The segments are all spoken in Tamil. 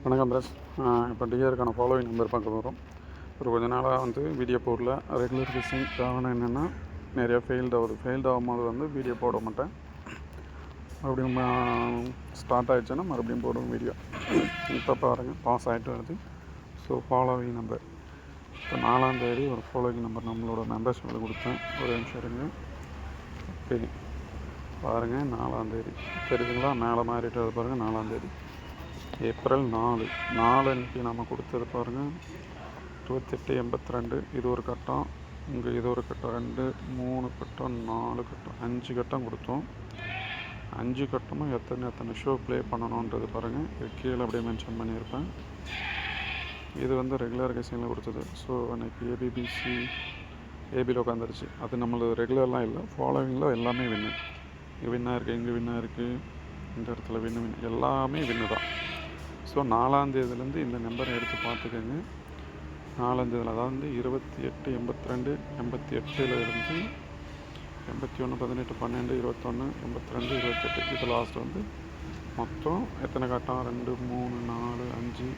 வணக்கம் பிரஸ். இப்போ டிஆருக்கான ஃபாலோவிங் நம்பர் பார்க்க போகிறோம். ஒரு கொஞ்ச நாளாக வீடியோ போடல. ரெகுலர் ஃபிஷிங் காரணம் என்னென்னா, நிறையா ஃபெயில்டு ஆகும்போது வீடியோ போட மாட்டேன். மறுபடியும் ஸ்டார்ட் ஆகிடுச்சுன்னா மறுபடியும் போடுவோம் வீடியோ. இப்போ பாருங்கள், பாஸ் ஆகிட்டு வருது. ஸோ ஃபாலோவிங் நம்பர் இப்போ 4ஆம் தேதி ஒரு ஃபாலோவிங் நம்பர் நம்மளோட மெம்பர்ஷிப்பில் கொடுத்தேன். ஒரு நிமிஷம் இருங்க. ஓகே, பாருங்கள் 4ஆம் தேதி தெரியுதுங்களா? மேலே மாறிட்டு பாருங்கள். 4ஆம் தேதி ஏப்ரல் 4 அன்றைக்கி நம்ம கொடுத்தது பாருங்கள் 2882. இது ஒரு கட்டம், இங்கே இது ஒரு கட்டம், 2 3 கட்டம் 4 கட்டம் 5 கட்டம் கொடுத்தோம். 5 கட்டமும் எத்தனை ஷோ ப்ளே பண்ணணுன்றது பாருங்கள். இது கீழே அப்படியே மென்ஷன் பண்ணியிருப்பேன். இது ரெகுலர் கேசிங்கில் கொடுத்தது. ஸோ அன்றைக்கி ஏபியில் உட்காந்துருச்சு. அது நம்மளது ரெகுலர்லாம் இல்லை, ஃபாலோவிங்கில் எல்லாமே வின்னாக இருக்குது. இங்கே வின்னாக இருக்குது, இந்த இடத்துல வின்னு எல்லாமே வின்னு தான். ஸோ 4ஆம் தேதியிலேருந்து இந்த நம்பரை எடுத்து பார்த்துக்கோங்க. 4ஆம் தேதியில் அதாவது 28 82 88 இருந்து 81 18 12 21 82 28 இது லாஸ்ட் மொத்தம் எத்தனை கட்டம்? 2 3 4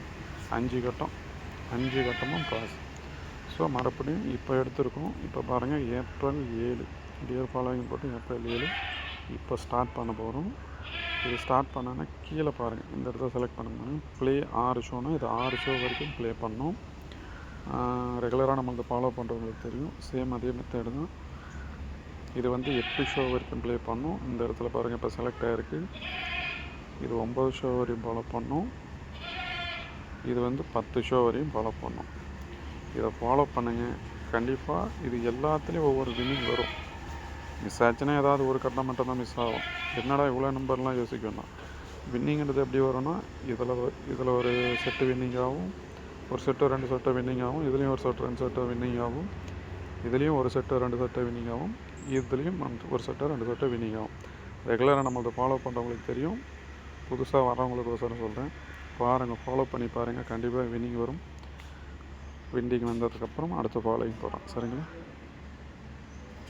5 கட்டம். 5 கட்டமும் பாஸ். ஸோ மறுபடியும் இப்போ எடுத்திருக்கோம். இப்போ பாருங்கள், ஏப்ரல் 7 டியர் ஃபாலோவிங் போட்டு ஏப்ரல் 7 இப்போ ஸ்டார்ட் பண்ண போகிறோம். இது ஸ்டார்ட் பண்ணோன்னா கீழே பாருங்கள், இந்த இடத்த செலக்ட் பண்ணுங்க. ப்ளே 6 ஷோனால் இது 6 ஷோ வரைக்கும் ப்ளே பண்ணோம். ரெகுலராக நம்மளுக்கு ஃபாலோ பண்ணுறவங்களுக்கு தெரியும். சேம் அதே மெத்தேடு தான். இது 8 ஷோ வரைக்கும் ப்ளே பண்ணோம். இந்த இடத்துல பாருங்கள், இப்போ செலக்ட் ஆகிருக்கு. இது 9 ஷோ வரையும் ஃபாலோ பண்ணோம். இது 10 ஷோ வரையும் ஃபாலோ பண்ணோம். இதை ஃபாலோ பண்ணுங்கள். கண்டிப்பாக இது எல்லாத்துலேயும் ஒவ்வொரு வின்னிங் வரும். மிஸ் ஆச்சுன்னா ஏதாவது ஒரு கட்டம் மட்டும் தான் மிஸ் ஆகும். என்னடா இவ்வளோ நம்பர்லாம் யோசிக்கணும். வின்னிங்கிறது எப்படி வரும்னா, இதில் ஒரு செட்டு வின்னிங் ஆகும், ஒரு செட்டு 2 செட்டு வின்னிங் ஆகும், இதுலேயும் ஒரு செட்டு 2 செட்டு வின்னிங் ஆகும், இதுலேயும் ஒரு செட்டு 2 செட்டு வின்னிங் ஆகும், இதுலேயும் ஒரு செட்டு 2 செட்டு வின்னிங் ஆகும். ரெகுலராக நம்மளை ஃபாலோ பண்ணுறவங்களுக்கு தெரியும். புதுசாக வரவங்களுக்கு ஒசரம் சொல்கிறேன். பாருங்கள், ஃபாலோ பண்ணி பாருங்கள். கண்டிப்பாக வின்னிங் வரும். வின்னிங் வந்ததுக்கப்புறம் அடுத்த ஃபாலோவிங் போகிறோம். சரிங்களா?